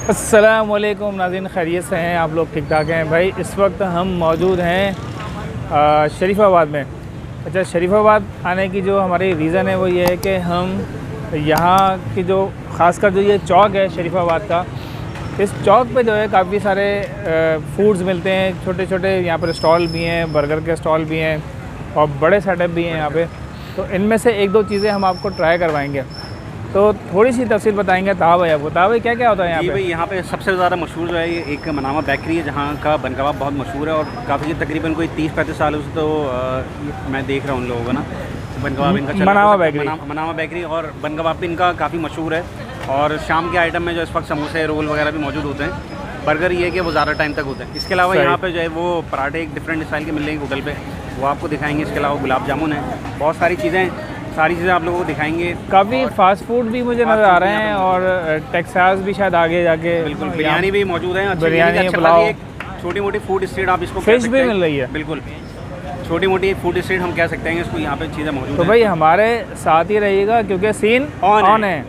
अस्सलामुअलैकुम नाज़रीन, खैरियत से हैं आप लोग? ठीक ठाक हैं भाई। इस वक्त हम मौजूद हैं शरीफाबाद में। अच्छा, शरीफाबाद आने की जो हमारी रीज़न है वो ये है कि हम यहाँ की जो ख़ासकर जो ये चौक है शरीफाबाद का, इस चौक पे जो है काफ़ी सारे फूड्स मिलते हैं। छोटे छोटे यहाँ पर स्टॉल भी हैं, बर्गर के स्टॉल भी हैं और बड़े सेटअप भी हैं यहाँ पे। तो इनमें से एक दो चीज़ें हम आपको ट्राई करवाएंगे, तो थोड़ी सी तफसील बताएंगे। ताहा भाई आपको, ताहा भाई क्या क्या होता है यहाँ पे? भाई यहाँ पे सबसे ज़्यादा मशहूर जो है ये एक मनामा बेकरी है, जहाँ का बन कबाब बहुत मशहूर है और काफ़ी तकरीबन कोई 30-35 सालों से तो मैं देख रहा हूँ उन लोगों का ना बन कबाब इनका मनामा बेकरी और बन कबाब भी इनका काफ़ी मशहूर है। और शाम के आइटम में जो इस वक्त समोसे रोल वगैरह भी मौजूद होते हैं। बर्गर ये है कि वो ज़्यादा टाइम तक होते हैं। इसके अलावा यहाँ पे जो है वो पराठे एक डिफरेंट स्टाइल के मिल रहे हैं होटल पे, वो आपको दिखाएंगे। इसके अलावा गुलाब जामुन है, बहुत सारी चीज़ें आप लोगों को दिखाएंगे। काफ़ी फास्ट फूड भी मुझे नज़र आ रहे हैं और टेक्सास भी शायद आगे जाके, बिल्कुल बिरयानी भी मौजूद है। बिरयानी, पुलाव, छोटी मोटी फूड स्ट्रीट आप इसको फिश भी मिल रही है। बिल्कुल छोटी मोटी फूड स्ट्रीट हम कह सकते हैं इसको, यहाँ पे चीज़ें मौजूद तो भाई हमारे साथ ही रहिएगा क्योंकि सीन ऑन है।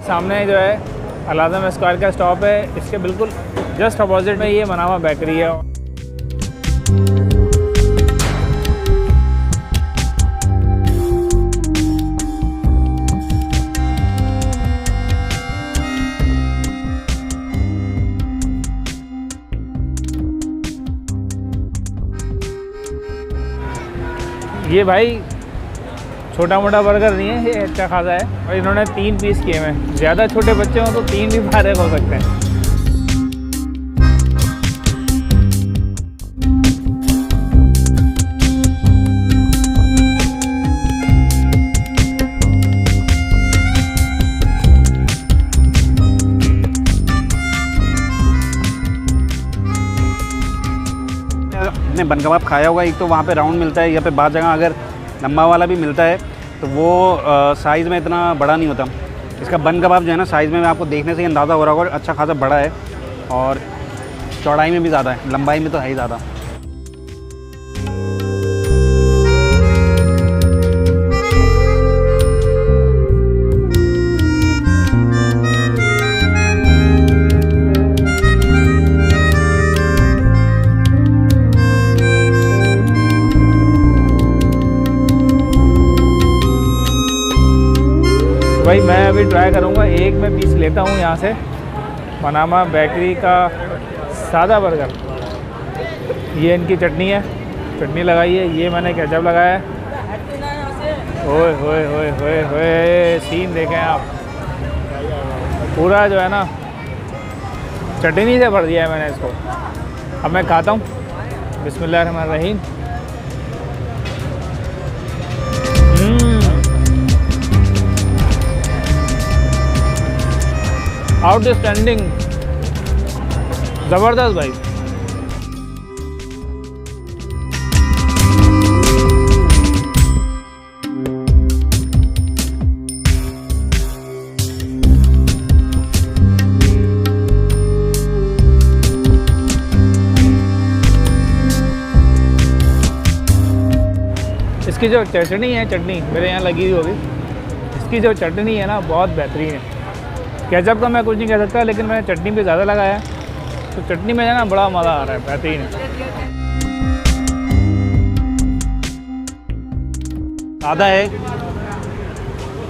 सामने जो है अल-आज़म स्क्वायर का स्टॉप है, इसके बिल्कुल जस्ट अपोजिट में ये मनामा बेकरी है। ये भाई छोटा मोटा बर्गर नहीं है, ये अच्छा खासा है और इन्होंने 3 पीस किए हैं। ज़्यादा छोटे बच्चे हों तो 3 भी फारिग हो सकते हैं। आपने बन कबाब खाया होगा, एक तो वहाँ पे राउंड मिलता है, यहाँ पे बाद जगह अगर लंबा वाला भी मिलता है तो वो साइज़ में इतना बड़ा नहीं होता। इसका बन कबाब जो है ना, साइज़ में आपको देखने से ही अंदाज़ा हो रहा होगा, अच्छा खासा बड़ा है और चौड़ाई में भी ज़्यादा है, लंबाई में तो है ही ज़्यादा। भाई मैं अभी ट्राई करूँगा, एक मैं पीस लेता हूँ यहाँ से मनामा बेकरी का सादा बर्गर। ये इनकी चटनी है, चटनी लगाई है, ये मैंने केचप लगाया है। ओए होए होए होए होए, सीन देखें आप, पूरा जो है ना चटनी से भर दिया है मैंने इसको। अब मैं खाता हूँ। बिस्मिल्लाहिर्रहमानिर्रहीम। आउटस्टैंडिंग, ज़बरदस्त भाई। इसकी जो चटनी है, चटनी मेरे यहाँ लगी हुई होगी, इसकी जो चटनी है ना बहुत बेहतरीन है। केचप का मैं कुछ नहीं कह सकता, लेकिन मैंने चटनी पे ज़्यादा लगाया है तो चटनी में ना बड़ा मज़ा आ रहा है, बेहतरीन है। सादा है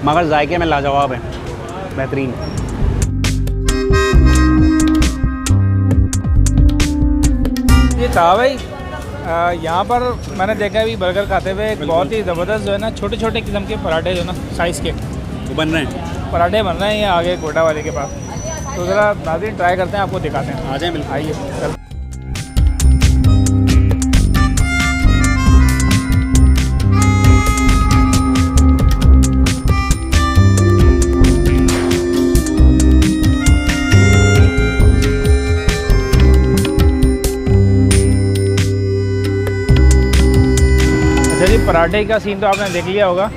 मगर जायके में लाजवाब है, बेहतरीन। ये ताहा भाई, यहाँ पर मैंने देखा है अभी बर्गर खाते हुए, एक बहुत ही ज़बरदस्त जो है ना छोटे छोटे किस्म के पराठे जो ना साइज़ के वो बन रहे हैं, पराठे बन रहे हैं यहाँ आगे कोटा वाले के पास। तो ज़रा नाज़रीन ट्राई करते हैं, आपको दिखाते हैं। आ जाए, बिल्कुल आइए चल। अच्छा जी, पराठे का सीन तो आपने देख लिया होगा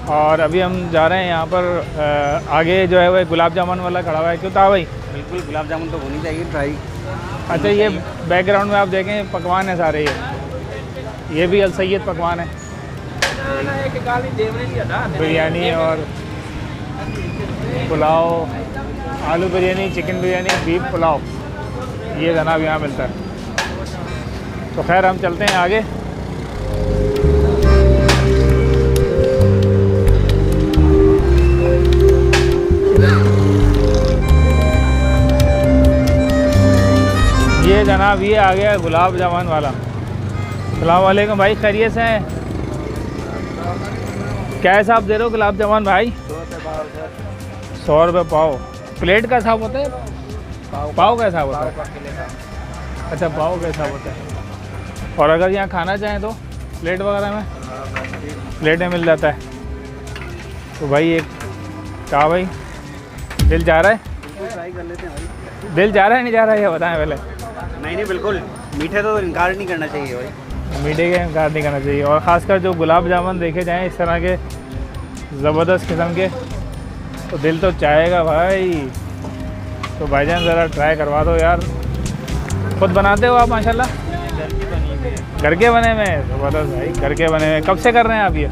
और अभी हम जा रहे हैं यहाँ पर आगे जो है वो गुलाब जामुन वाला खड़ा हुआ है। क्यों था भाई? बिल्कुल गुलाब जामुन तो होनी चाहिए ट्राई। अच्छा, ये बैकग्राउंड में आप देखें पकवान है सारे, ये भी अल सैयद पकवान है, बिरयानी और पुलाव, आलू बिरयानी, चिकन बिरयानी, बीफ पुलाव, ये जनाब यहाँ मिलता है। तो खैर हम चलते हैं आगे। ये जनाब ये आ गया गुलाब जामुन वाला। अस्सलाम वालेकुम भाई, खैरियत से हैं? क्या हिसाब दे रहे हो गुलाब जामुन भाई? 100 रुपये पाव। प्लेट का हिसाब होता है? पाव का हिसाब होता है? अच्छा, पाव का हिसाब होता है। और अगर यहाँ खाना चाहें तो प्लेट वगैरह में प्लेट में मिल जाता है। तो भाई एक क्या भाई, दिल जा रहा है? ट्राई कर लेते हैं भाई। दिल जा रहा है नहीं जा रहा है ये बताएं पहले। नहीं बिल्कुल, मीठे तो इनकार नहीं करना चाहिए भाई, मीठे का इनकार नहीं करना चाहिए। और ख़ासकर जो गुलाब जामुन देखे जाएँ इस तरह के ज़बरदस्त किस्म के, तो दिल तो चाहेगा भाई। तो भाईजान ज़रा ट्राई करवा दो यार। खुद बनाते हो आप माशाल्लाह? घर के बने में ज़बरदस्त भाई, घर के बने में। कब से कर रहे हैं आप ये?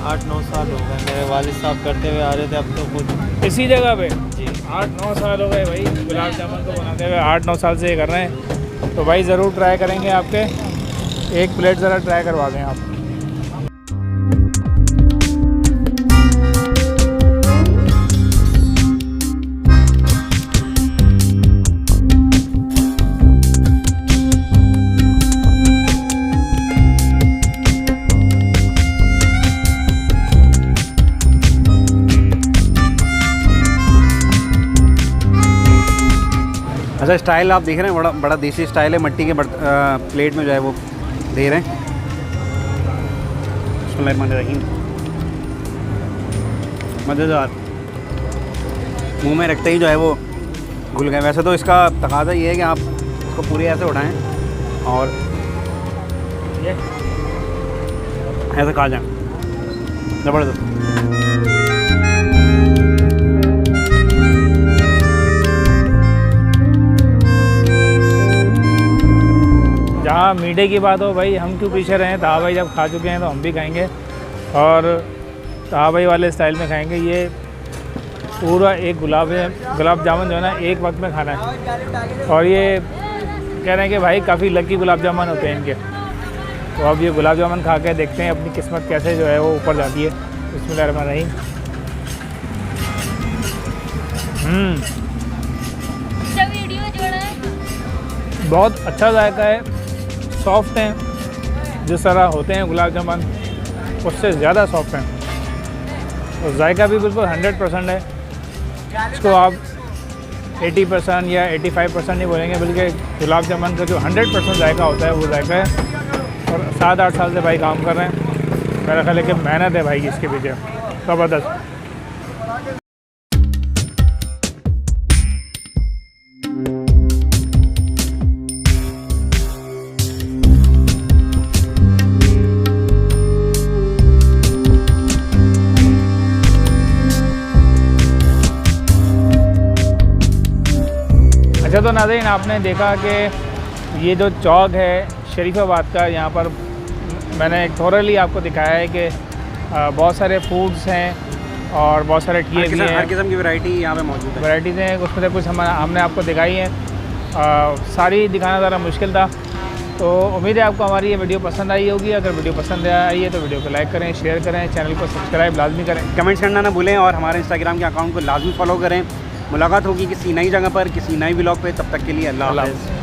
8-9 साल हो गए, मेरे वालिद साहब करते हुए आ रहे थे, अब तो खुद इसी जगह पे जी 8-9 साल हो गए भाई गुलाब जामुन को बनाते हुए। 8-9 साल से ये कर रहे हैं। तो भाई ज़रूर ट्राई करेंगे आपके। एक प्लेट ज़रा ट्राई करवा दें आप। अच्छा स्टाइल आप देख रहे हैं, बड़ा देसी स्टाइल है। मिट्टी के प्लेट में जो है वो दे रहे हैं। बिस्मिल्लाहिर्रहमानिर्रहीम। मज़ेदार, मुंह में रखते ही जो है वो घुल गए। वैसे तो इसका तकाज़ा ये है कि आप इसको पूरी ऐसे उठाएं और ये ऐसे खा जाएं, ज़बरदस्त। जहाँ मीठे की बात हो भाई, हम क्यों पीछे रहें। ताहा भाई जब खा चुके हैं तो हम भी खाएंगे, और ताहा भाई वाले स्टाइल में खाएंगे। ये पूरा एक गुलाब जामुन जो है ना एक वक्त में खाना है। और ये कह रहे हैं कि भाई काफ़ी लकी गुलाब जामुन होते हैं इनके। तो अब ये गुलाब जामुन खा के देखते हैं अपनी किस्मत कैसे जो है वो ऊपर जाती है। बिस्मिल्लाहिर्रहमानिर्रहीम। बहुत अच्छा जायका है, सॉफ्ट हैं। जिस तरह होते हैं गुलाब जामुन उससे ज़्यादा सॉफ्ट हैं। और जायका भी बिल्कुल 100% है। इसको आप 80% या 85% नहीं बोलेंगे, बल्कि गुलाब जामुन का जो 100% जायका होता है वो जायका है। और 7-8 साल से भाई काम कर रहे हैं। मेरा ख्याल है कि मेहनत है भाई इसके पीछे ज़बरदस्त। अच्छा, तो नाज़रीन आपने देखा कि ये जो चौक है शरीफाबाद का, यहाँ पर मैंने थोरली आपको दिखाया है कि बहुत सारे फूड्स हैं और बहुत सारे ठिए भी हैं। हर किस्म की वैरायटी यहाँ पे मौजूद है। वैराइटीज़ हैं, उसमें से कुछ हमने आपको दिखाई हैं। सारी दिखाना ज़रा मुश्किल था। तो उम्मीद है आपको हमारी ये वीडियो पसंद आई होगी। अगर वीडियो पसंद आई है तो वीडियो को लाइक करें, शेयर करें, चैनल को सब्सक्राइब लाजमी करें, कमेंट्स करना ना भूलें और हमारे इंस्टाग्राम के अकाउंट को लाजमी फॉलो करें। मुलाकात होगी किसी नई जगह पर, किसी नई व्लॉग पे। तब तक के लिए अल्लाह हाफ़िज़।